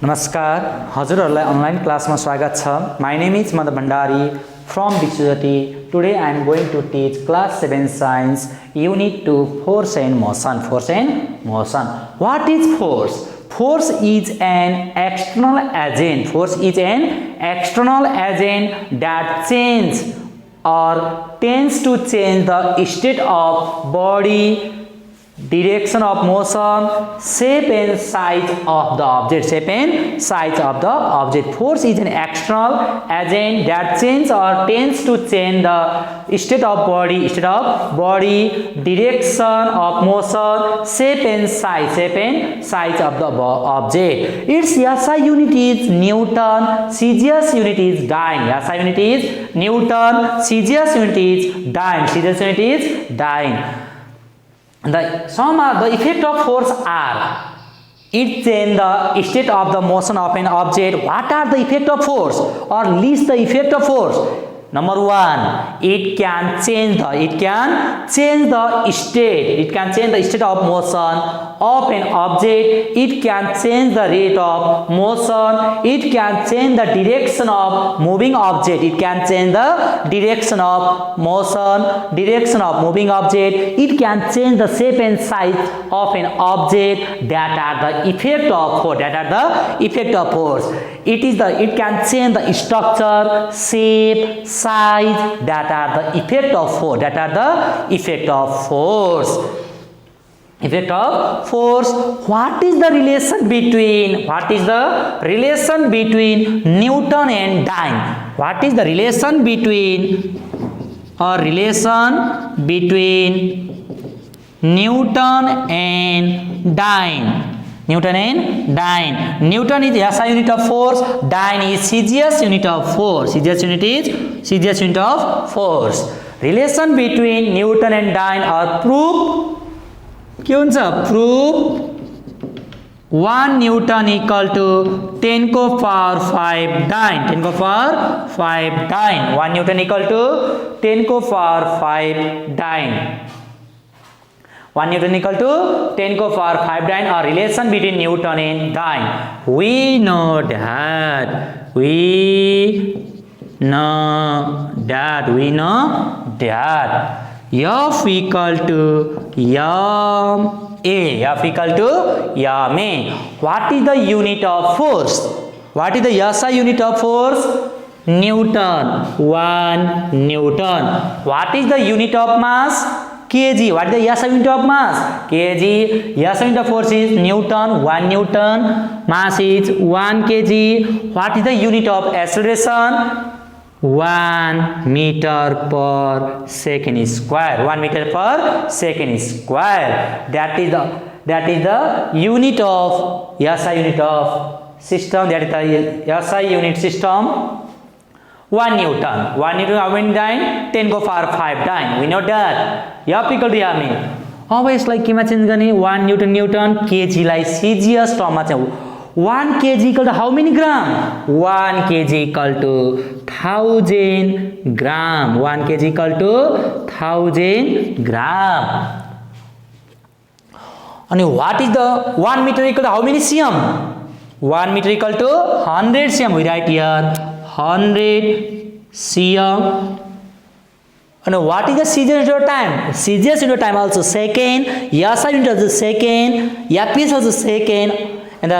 नमस्कार हजुरहरुलाई अनलाइन क्लासमा स्वागत छ। My name is Madan Bhandari from Vishwajyoti. Today I am going to teach class 7 science unit 2 force and motion. Force and motion. What is force? Force is an external agent. Force is an external agent that changes or tends to change the state of body, direction of motion, shape and size of the object. Shape and size of the object. Force is an external agent that changes or tends to change the state of body, direction of motion, shape and size of the object. Its SI unit is Newton, CGS unit is dyne. SI unit is Newton, CGS unit is dyne. CGS unit is dyne. The effect of force are it change the state of the motion of an object. What are the effect of force, or list the effect of force? Number 1, it can change the state of motion of an object. It can change the rate of motion. It can change the direction of moving object. It can change the direction of motion, direction of moving object. It can change the shape and size of an object. That are the effect of force. It can change the structure, shape, size. That are the effect of force. Effect of force. What is the relation between Newton and dyne? What is the relation between Newton and dyne? Newton is SI unit of force. Dyne is CGS unit of force. CGS unit of force. Relation between Newton and dyne are proof. Proof 1 Newton equal to 10 को power 5 dyne. 10 को power 5 dyne. 1 Newton equal to 10 को power 5 dyne. 1 Newton equal to 10 को power 5 dyne. Or relation between Newton and dyne. We know that F equal to ma. What is the unit of force? What is the SI unit of force? Newton. 1 Newton. What is the unit of mass? kg. What is the SI unit of mass? kg. SI unit of force is Newton. 1 Newton. Mass is 1 kg. What is the unit of acceleration? 1 meter per second square. 1 meter per second square. That is the unit of SI unit of system. That is the SI unit system. 1 Newton. 1 Newton how many dyne? 10 को power 5 dyne. We know that. F equal to ma. अब यसलाई केमा change गर्ने? 1 Newton kg लाई CGS टर्ममा चाहिँ 1 kg equal to how many gram? 1 kg equal to 1000 gram. 1 kg equal to 1000 gram. And what is the 1 meter equal to how many cm? 1 meter equal to 100 cm. We write here 100 cm. And what is the CGS unit of time? CGS unit of time also second. SI unit also second. FPS also second. And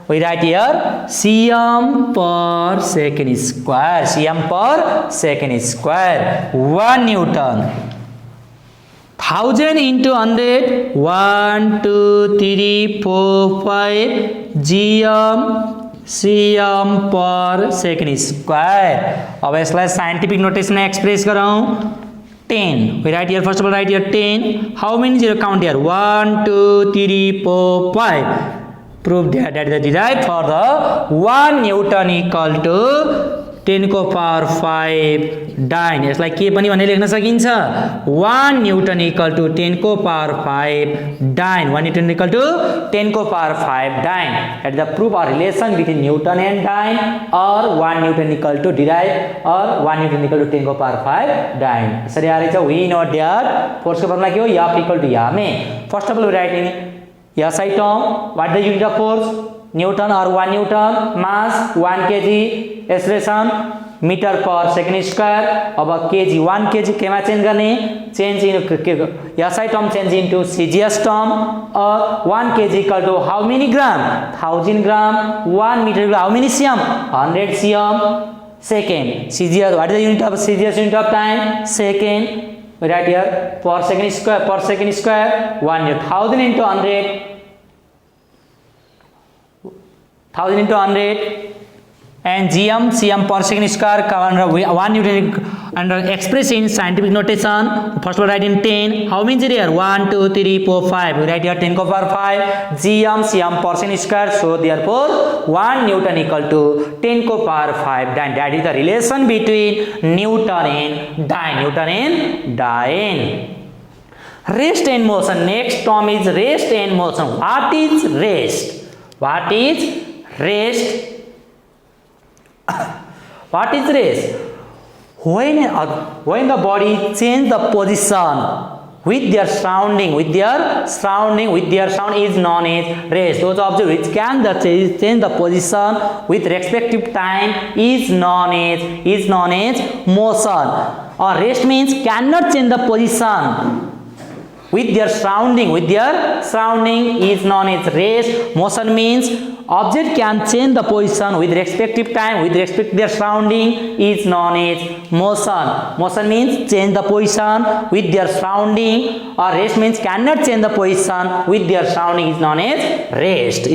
we write here cm per second square. cm per second square. 1 Newton. 1000 into 100. 1, 2, 3, 4, 5 cm per second square. अब यसलाई scientific notation में express गरौं. 10. We write here, first of all write here 10. How many zero count here? 1, 2, 3, 4, 5. Prove that is derived for the 1 Newton equal to 10 को power 5 dyne. यसलाई के पनि भनेर लेख्न सकिन्छ. 1 Newton equal to 10 को power 5 dyne. 1 Newton equal to 10 को power 5 dyne. That is the proof or relation between Newton and dyne, or 1 Newton equal to derived, or 1 Newton equal to 10 को power 5 dyne. यसरी आएर चाहिँ we know that force को formula के हो? F equal to ma. First of all we write in SI term, what is the unit of force? Newton or 1 Newton, mass 1 kg, acceleration metre per second square. अब KG 1 kg केमा change गर्ने, change in SI term change into CGS term. 1 kg equal to how many gram, 1000 gram. 1 metre how many CM, 100 CM. Second, CGS, what is the unit of CGS unit of time? Second, we write here per second square, 1 unit. 1000 into 100, 1000 into 100, and GM, CM per second square, 1 unit under express in scientific notation. First we write in 10. How many here? 1, 2, 3, 4, 5. We write here 10 power 5. GM, CM per second square. So therefore 1 Newton equal to 10 power 5. Then that is the relation between Newton and dyne. Newton and dyne. Rest and motion. Next term is rest and motion. What is rest? What is rest? What is rest? When the body change the position with their surrounding is known as rest. Those objects which can change the position with respective time is known as motion. Or rest means cannot change the position with their surrounding is known as rest. Motion means object can change the position with respective time with respect to their surrounding is known as motion. Motion means change the position with their surrounding, or rest means cannot change the position with their surrounding is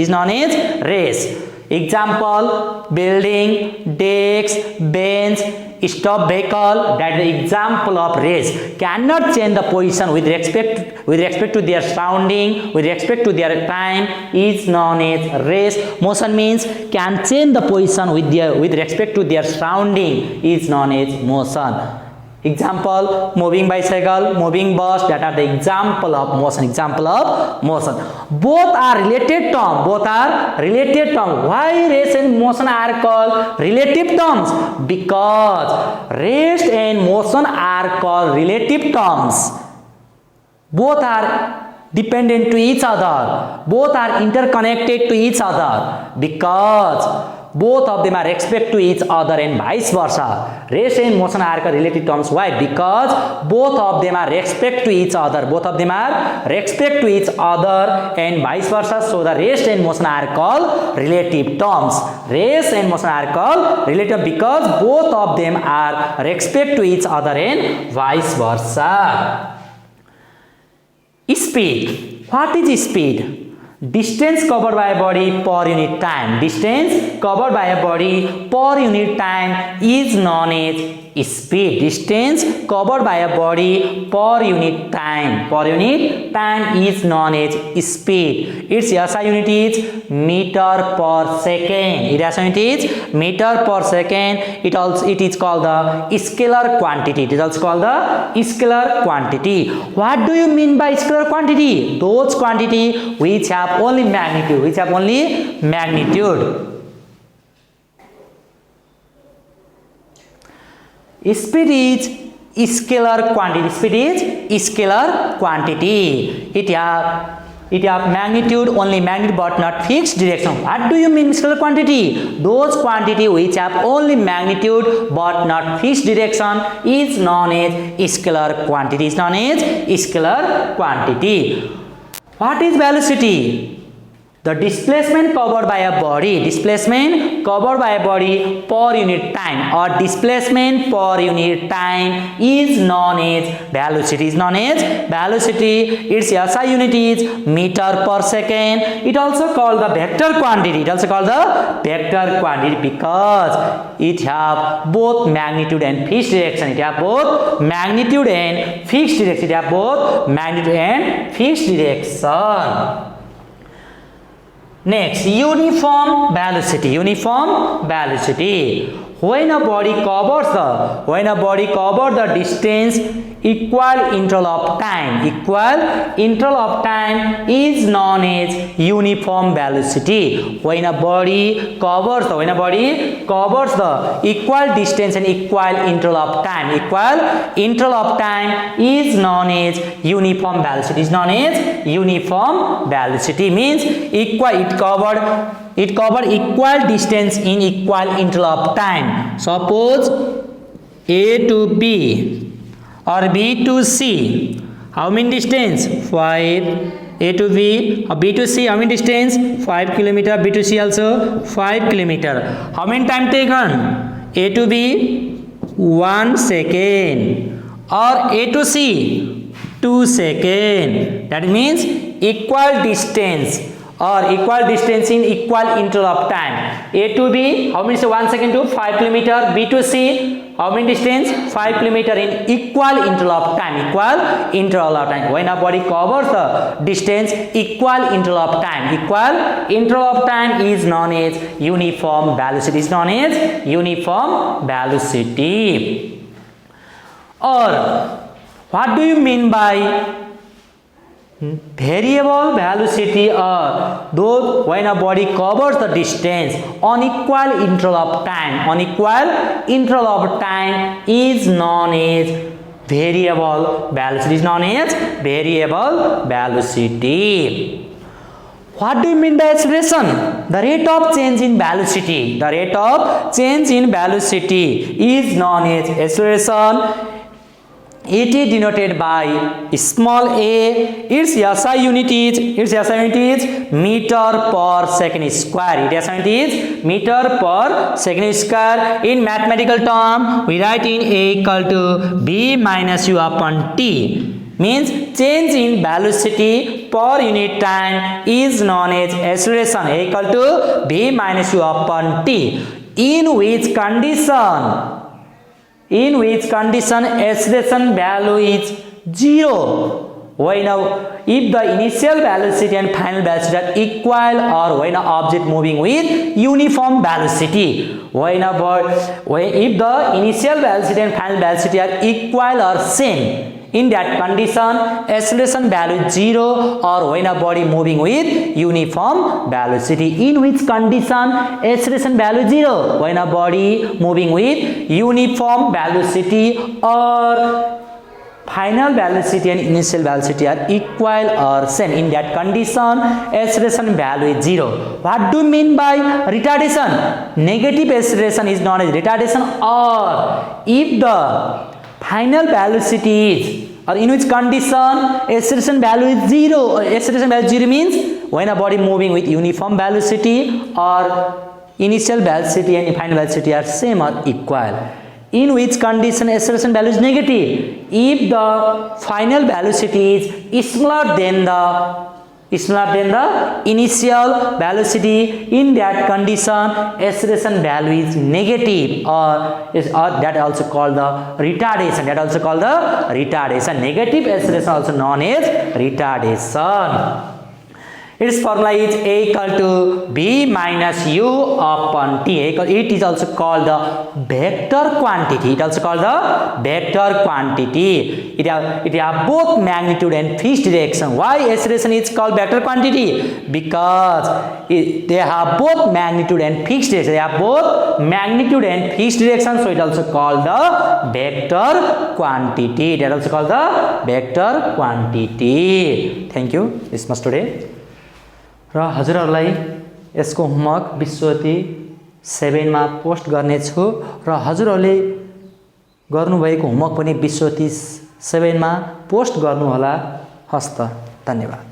known as rest. Example, building, desk, bench, stop vehicle. That is the example of rest. Cannot change the position with respect to their surrounding, with respect to their time is known as rest. Motion means can change the position with respect to their surrounding is known as motion. Example, moving bicycle, moving bus, that are the example of motion. Both are related terms. Why rest and motion are called relative terms? Because rest and motion are called relative terms. Both are dependent to each other. Both are interconnected to each other because both of them are respect to each other and vice versa. Rest and motion are relative terms. Why? Because both of them are respect to each other. And vice versa. So the rest and motion are called relative terms. Rest and motion are called relative because both of them are respect to each other and vice versa. Speed. What is speed? Distance covered by a body per unit time. Distance covered by a body per unit time is known as speed. Distance covered by a body per unit time is known as speed. Its SI unit is meter per second. Its SI unit is meter per second. It is called the scalar quantity. It is also called the scalar quantity. What do you mean by scalar quantity? Those quantity which have only magnitude. Speed is scalar quantity. It have magnitude, only magnitude but not fixed direction. What do you mean scalar quantity? Those quantity which have only magnitude but not fixed direction is known as scalar quantity. What is velocity? The displacement covered by a body per unit time, or displacement per unit time is known as velocity. Its SI unit is meter per second. It also called the vector quantity. Because it have both magnitude and fixed direction. Next, uniform velocity. When a body covers the distance equal interval of time is known as uniform velocity. When a body covers the equal distance and equal interval of time is known as uniform velocity. Means equal, it covered it cover equal distance in equal interval of time. Suppose A to B or B to C. How many distance? 5. A to B or B to C, how many distance? 5 km. B to C also 5 km. How many time taken? A to B 1 second or A to C 2 seconds. That means equal distance or equal distance in equal interval of time. A to B, how many? 1 second to 5 km. B to C, how many distance? 5 km in equal interval of time. Equal interval of time. When a body covers the distance equal interval of time, equal interval of time is known as uniform velocity. Is known as uniform velocity. Or what do you mean by variable velocity? Or those when a body covers the distance on equal interval of time, on equal interval of time is known as variable velocity. Is known as variable velocity. What do you mean by acceleration? The rate of change in velocity. The rate of change in velocity is known as acceleration. It is denoted by small a. Its SI unit is meter per second square. Its SI unit is meter per second square. In mathematical term, we write in A equal to B minus U upon T. Means change in velocity per unit time is known as acceleration. A equal to B minus U upon T. In which condition acceleration value is 0? When if the initial velocity and final velocity are equal, or when an object moving with uniform velocity. If the initial velocity and final velocity are equal or same, in that condition acceleration value is 0, or when a body moving with uniform velocity. In which condition acceleration value is 0? When a body moving with uniform velocity or final velocity and initial velocity are equal or same. In that condition acceleration value is 0. What do you mean by retardation? Negative acceleration is known as retardation. Or if the final velocity is, or in which condition acceleration value is 0. Acceleration value 0 means when a body moving with uniform velocity or initial velocity and final velocity are same or equal. In which condition acceleration value is negative? If the final velocity is smaller than the initial velocity, in that condition acceleration value is negative, or that also called the retardation. Negative acceleration also known as retardation. Its formula is A equal to B minus U upon T. It is also called the vector quantity. It have both magnitude and fixed direction. Why acceleration is called vector quantity? Because they have both magnitude and fixed direction. So it also called the vector quantity. Thank you. This much today. र हजुरहरूलाई यसको homework विश्वती 7 मा post गर्ने छु, र हजुरहरूले गर्नुभएको homework पनि विश्वती 7 मा post गर्नु होला। हस्त, धन्यवाद।